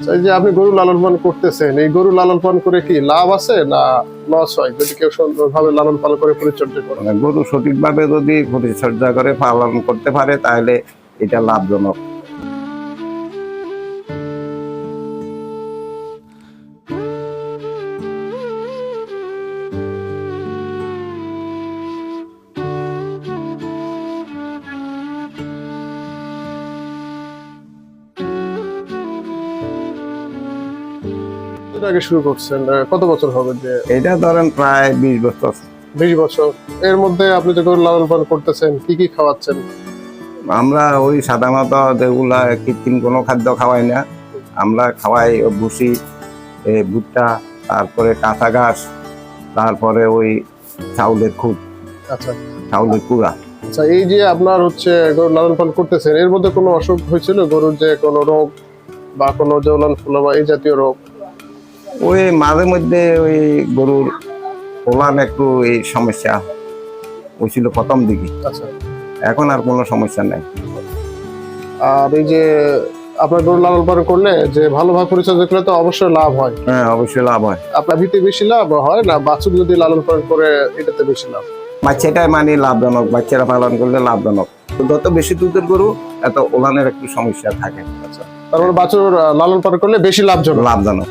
এই যে আপনি গরু লালন পালন করতেছেন, এই গরু লালন পালন করে কি লাভ আছে না লস হয় যদি কেউ সুন্দরভাবে লালন পালন করে পরিচর্যা করে? মানে গরু সঠিকভাবে যদি পরিচর্যা করে পালন করতে পারে তাহলে এটা লাভজনক। কতদিন আগে শুরু করছেন? কত বছর হবে যে? এটা ধরেন প্রায় 20 বছর। 20 বছর। এর মধ্যে আপনি যে গরু লালন পালন করতেছেন, কি কি খাওয়াচ্ছেন? আমরা ওই সাধারণত যেগুলা কৃত্রিম কোনো খাদ্য খাওয়াই না, আমরা খাওয়াই ওই ভুসি, ভুট্টা, তারপরে কাঁচা ঘাস, তারপরে ওই চাউলের খুদ, আচ্ছা চাউলের কুড়া। আচ্ছা, এই যে আপনার হচ্ছে গরু লালন পালন করতেছেন, এর মধ্যে কোনো অসুখ হয়েছিল? গরুর যে কোনো রোগ বা কোনো জ্বলন ফুলো বা এই জাতীয় রোগ? ওই মাঝে মধ্যে ওই গরুর ওলান একটু এই সমস্যা হয়েছিল প্রথম দিকে, আচ্ছা। এখন আর কোনো সমস্যা নাই। আর এই যে আপনার গরু লালন পালন করলে যে ভালোভাবে পরিচর্যা করলে তো অবশ্যই লাভ হয়। হ্যাঁ, অবশ্যই লাভ হয়। আপনার ভিতরে বেশি লাভ হয় না বাছুর যদি লালন পালন করে এটাতে বেশি লাভ? বাচ্চাটাই মানে লাভজনক, বাচ্চারা পালন করলে লাভজনক। যত বেশি দুধের গরু এত ওলানের একটু সমস্যা থাকে। আচ্ছা, তার মানে বাছুর লালন পালন করলে বেশি লাভজনক। লাভজনক।